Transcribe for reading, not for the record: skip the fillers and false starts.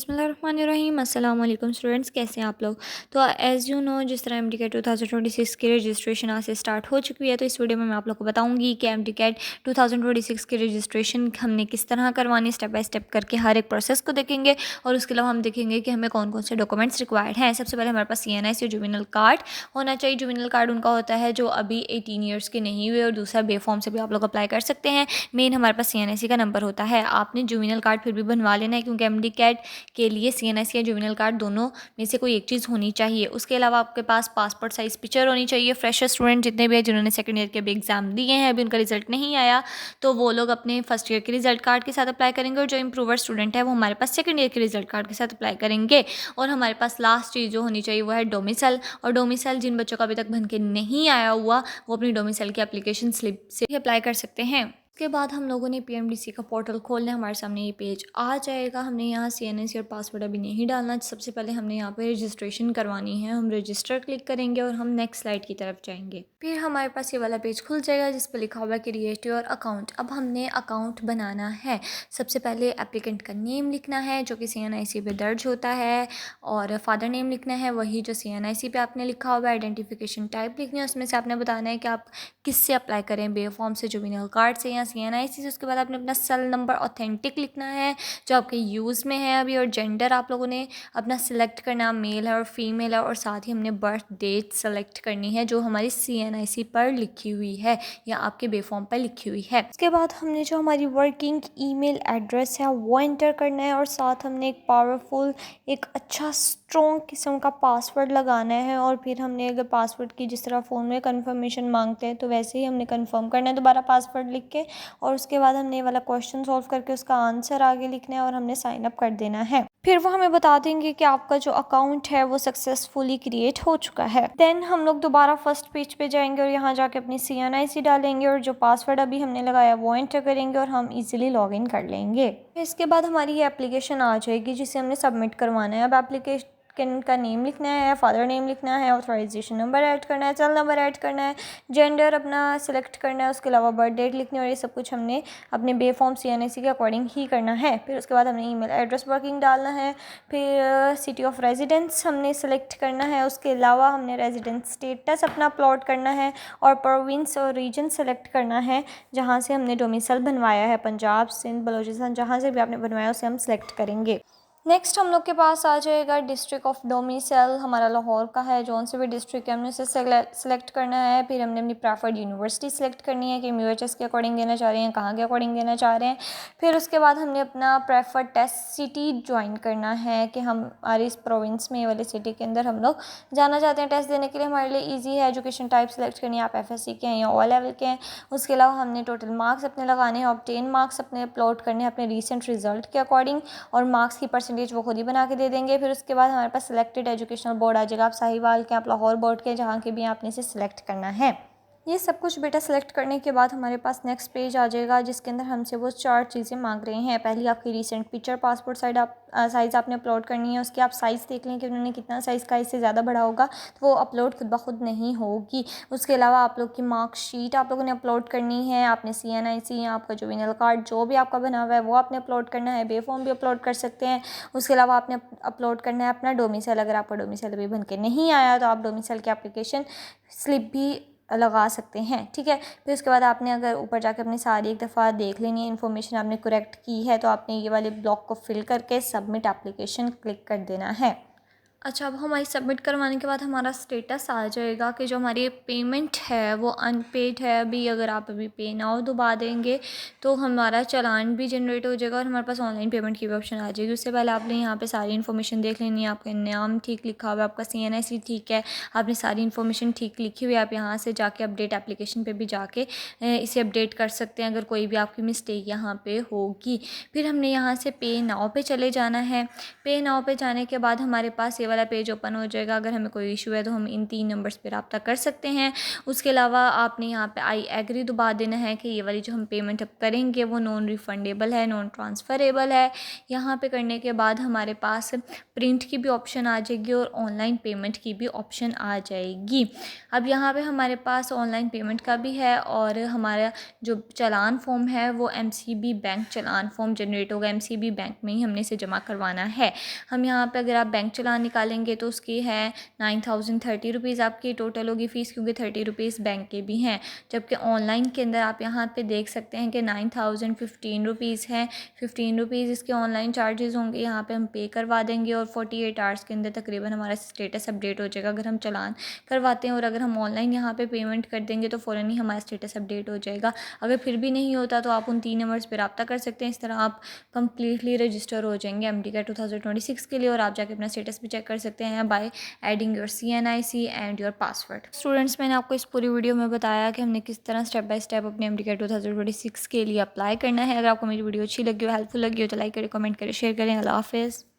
बिस्मिल्लाहिर्रहमानिर्रहीम। अस्सलाम वालेकुम स्टूडेंट्स, कैसे हैं आप लोग। तो एज़ यू नो, जिस तरह एम डी कैट 2026 की रजिस्ट्रेशन आज से स्टार्ट हो चुकी है, तो इस वीडियो में मैं आप लोग को बताऊंगी कि एम डी कैट 2026 की रजिस्ट्रेशन हमने किस तरह करवानी, स्टेप बाय स्टेप करके हर एक प्रोसेस को देखेंगे। और उसके अलावा हम देखेंगे कि हमें कौन कौन से डॉक्यूमेंट्स रिक्वायर्ड हैं। सबसे पहले हमारे पास CNIC और जुवेनल कार्ड होना चाहिए। जुवेनल कार्ड उनका होता है जो अभी 18 ईयर्स के नहीं हुए, और दूसरा बे फॉर्म से भी आप लोग अप्लाई कर सकते हैं। मेन हमारे पास CNIC का नंबर होता है। आपने जुवेनल कार्ड फिर भी बनवा लेना है, क्योंकि एम डी कैट के लिए CNIC या जुवेनल कार्ड दोनों में से कोई एक चीज़ होनी चाहिए। उसके अलावा आपके पास पासपोर्ट साइज़ पिक्चर होनी चाहिए। फ्रेशर स्टूडेंट जितने भी हैं, जिन्होंने सेकंड ईयर के अभी एग्जाम दिए हैं, अभी उनका रिजल्ट नहीं आया, तो वो लोग अपने फर्स्ट ईयर के रिजल्ट कार्ड के साथ अप्लाई करेंगे। और जो इम्प्रूवर स्टूडेंट है वो हमारे पास सेकंड ईयर के रिजल्ट कार्ड के साथ अप्लाई करेंगे। और हमारे पास लास्ट चीज़ जो होनी चाहिए वो है डोमिसाइल। और डोमिसाइल जिन बच्चों का अभी तक बन के नहीं आया हुआ, वो अपनी डोमिसाइल की एप्लीकेशन स्लिप से भी अप्लाई कर सकते हैं। उसके बाद हम लोगों ने PMDC का पोर्टल खोलना है। हमारे सामने ये पेज आ जाएगा। हमने यहाँ CNIC और पासवर्ड अभी नहीं डालना। सबसे पहले हमने यहाँ पे रजिस्ट्रेशन करवानी है। हम रजिस्टर क्लिक करेंगे और हम नेक्स्ट स्लाइड की तरफ जाएंगे। फिर हमारे पास ये वाला पेज खुल जाएगा जिस पर लिखा हुआ है क्रिएट योर अकाउंट। अब हमने अकाउंट बनाना है। सबसे पहले एप्लीकेंट का नेम लिखना है जो कि CNIC पे दर्ज होता है, और फादर नेम लिखना है वही जो CNIC पे आपने लिखा हुआ है। आइडेंटिफिकेशन टाइप लिखनी है, उसमें से आपने बताना है कि आप किससे अप्लाई करें, बे फॉर्म से, जुवेनिल कार्ड से या CNIC से। उसके बाद आपने अपना सेल नंबर ऑथेंटिक लिखना है जो आपके यूज़ में है अभी। और जेंडर आप लोगों ने अपना सिलेक्ट करना, मेल है और फीमेल है। और साथ ही हमने बर्थ डेट सेलेक्ट करनी है जो हमारी CNIC पर लिखी हुई है या आपके बे फॉर्म पर लिखी हुई है। उसके बाद हमने जो हमारी वर्किंग ईमेल एड्रेस है वो एंटर करना है, और साथ हमने एक पावरफुल, एक अच्छा स्ट्रॉन्ग किस्म का पासवर्ड लगाना है। और फिर हमने अगर पासवर्ड की जिस तरह फ़ोन में कंफर्मेशन मांगते हैं तो वैसे ही हमने कंफर्म करना है दोबारा पासवर्ड लिख के। और उसके बाद हमने ये वाला क्वेश्चन सॉल्व करके उसका आंसर आगे लिखना है और हमने साइन अप कर देना है। फिर वो हमें बता देंगे कि आपका जो अकाउंट है वो सक्सेसफुली क्रिएट हो चुका है। देन हम लोग दोबारा फर्स्ट पेज पे जाएंगे और यहाँ जाके अपनी CNIC डालेंगे और जो पासवर्ड अभी हमने लगाया वो एंटर करेंगे और हम इजीली लॉगिन कर लेंगे। इसके बाद हमारी ये एप्लीकेशन आ जाएगी जिसे हमने सबमिट करवाना है। अब एप्लीकेशन का नेम लिखना है, फादर नेम लिखना है, ऑथराइजेशन नंबर ऐड करना है, सेल नंबर ऐड करना है, जेंडर अपना सिलेक्ट करना है। उसके अलावा बर्थ डेट लिखनी है, और ये सब कुछ हमने अपने बे फॉर्म CNIC के अकॉर्डिंग ही करना है। फिर उसके बाद हमने ईमेल एड्रेस वर्किंग डालना है। फिर सिटी ऑफ रेजिडेंस हमने सेलेक्ट करना है। उसके अलावा हमने रेजिडेंस स्टेटस अपना अपलोड करना है, और प्रोविंस और रीजन सेलेक्ट करना है जहाँ से हमने डोमिसाइल बनवाया है। पंजाब, सिंध, बलूचिस्तान, जहाँ से भी आपने बनवाया उसे हम सेलेक्ट करेंगे। नेक्स्ट हम लोग के पास आ जाएगा डिस्ट्रिक्ट ऑफ डोमिसाइल। हमारा लाहौर का है, जौन से भी डिस्ट्रिक्ट है हमने उसे सेलेक्ट करना है। फिर हमने अपनी प्रेफर्ड यूनिवर्सिटी सेलेक्ट करनी है कि MUHS के अकॉर्डिंग देना चाह रहे हैं, कहाँ के अकॉर्डिंग देना चाह रहे हैं। फिर उसके बाद हमने अपना प्रेफर्ड टेस्ट सिटी ज्वाइन करना है कि हमारी इस प्रोविंस में, ये वाली सिटी के अंदर हम लोग जाना चाहते हैं टेस्ट देने के लिए। हमारे लिए ईजी है। एजुकेशन टाइप सेलेक्ट करनी है, आप FSC के हैं या O लेवल के हैं। उसके अलावा हमने टोटल मार्क्स अपने लगाने हैं, ऑब्टेन मार्क्स अपने अपलोड करने हैं अपने रिसेंट रिजल्ट के अकॉर्डिंग, और मार्क्स की परसेंटेज वो खुद ही बना के दे देंगे। फिर उसके बाद हमारे पास सिलेक्टेड एजुकेशनल बोर्ड आ जाएगा। आप साहिवाल के, आप लाहौर बोर्ड के, जहाँ के भी आपने इसे सिलेक्ट करना है। ये सब कुछ बेटा सेलेक्ट करने के बाद हमारे पास नेक्स्ट पेज आ जाएगा जिसके अंदर हमसे वो 4 चीज़ें मांग रहे हैं। पहली आपकी रीसेंट पिक्चर, पासपोर्ट साइज़ आपने अपलोड करनी है। उसकी आप साइज़ देख लें कि उन्होंने कितना साइज़ का, इससे ज़्यादा बड़ा होगा तो वो अपलोड खुद ब खुद नहीं होगी। उसके अलावा आप लोग की मार्कशीट आप लोगों ने अपलोड करनी है। आपने CNIC या आपका जुवेनिल कार्ड जो भी आपका बना हुआ है वो आपने अपलोड करना है। बे फॉर्म भी अपलोड कर सकते हैं। उसके अलावा आपने अपलोड करना है अपना डोमिसाइल। अगर आपका डोमिसाइल अभी बन के नहीं आया तो आप डोमिसाइल की एप्लीकेशन स्लिप भी लगा सकते हैं, ठीक है। फिर उसके बाद आपने अगर ऊपर जाकर अपनी सारी एक दफ़ा देख लेनी है, इन्फॉर्मेशन आपने करेक्ट की है, तो आपने ये वाले ब्लॉक को फिल करके सबमिट एप्लीकेशन क्लिक कर देना है। अच्छा, अब हमारी सबमिट करवाने के बाद हमारा स्टेटस आ जाएगा कि जो हमारी पेमेंट है वो अनपेड है अभी। अगर आप अभी पे नाउ दबा देंगे तो हमारा चालान भी जनरेट हो जाएगा और हमारे पास ऑनलाइन पेमेंट की भी ऑप्शन आ जाएगी। उससे पहले आपने यहाँ पे सारी इन्फॉर्मेशन देख लेनी है। आपका नाम ठीक लिखा हुआ है, आपका CNIC ठीक है, आपने सारी इन्फॉर्मेशन ठीक लिखी हुई है। आप यहाँ से जाके अपडेट एप्लीकेशन पर भी जाके इसे अपडेट कर सकते हैं अगर कोई भी आपकी मिस्टेक यहाँ पर होगी। फिर हमने यहाँ से पे नाउ पे चले जाना है। पे नाउ पे जाने के बाद हमारे पास ये वाला पेज ओपन हो जाएगा। अगर हमें कोई इशू है तो हम इन 3 नंबर्स पे रब्ता कर सकते हैं। उसके अलावा आपने यहाँ पे आई एग्री दबा देना है कि ये वाली जो हम पेमेंट अब करेंगे वो नॉन रिफंडेबल है, नॉन ट्रांसफ़रेबल है। यहाँ पे करने के बाद हमारे पास प्रिंट की भी ऑप्शन आ जाएगी और ऑनलाइन पेमेंट की भी ऑप्शन आ जाएगी। अब यहाँ पे हमारे पास ऑनलाइन पेमेंट का भी है और हमारा जो चालान फॉर्म है वो एमसीबी बैंक चालान फॉर्म जनरेट होगा। एमसीबी बैंक में ही हमने इसे जमा करवाना है। हम यहाँ पे अगर आप बैंक चालान निकालेंगे तो उसकी है 9030 रुपीज़ आपकी टोटल होगी फ़ीस, क्योंकि 30 रुपीज़ बैंक के भी हैं। जबकि ऑनलाइन के अंदर आप यहाँ पे देख सकते हैं कि 9015 रुपीज़ है। 15 रुपीज़ इसके ऑनलाइन चार्जेस होंगे, यहाँ पे हम पे करवा देंगे और 48 आवर्स के अंदर तकरीबन हमारा स्टेटस अपडेट हो जाएगा अगर हम चालान करवाते हैं। और अगर हम ऑनलाइन यहाँ पे पेमेंट कर देंगे तो फ़ौरन ही हमारा स्टेटस अपडेट हो जाएगा। अगर फिर भी नहीं होता तो आप उन 3 नंबर्स पर रब्ता कर सकते हैं। इस तरह आप कम्प्लीटली रजिस्टर हो जाएंगे एमडीकैट 2026 के लिए और आप जाके अपना स्टेटस भी चेक कर सकते हैं by adding your CNIC and your password. Students, मैंने आपको इस पूरी वीडियो में बताया कि हमने किस तरह स्टेप बाय स्टेप अपने एमडीकैट 2026 के लिए अप्लाई करना है। अगर आपको मेरी वीडियो अच्छी लगी हो, हेल्पफुल लगी हो तो लाइक करें, कमेंट करें, शेयर करें। अल्लाह हाफिज़।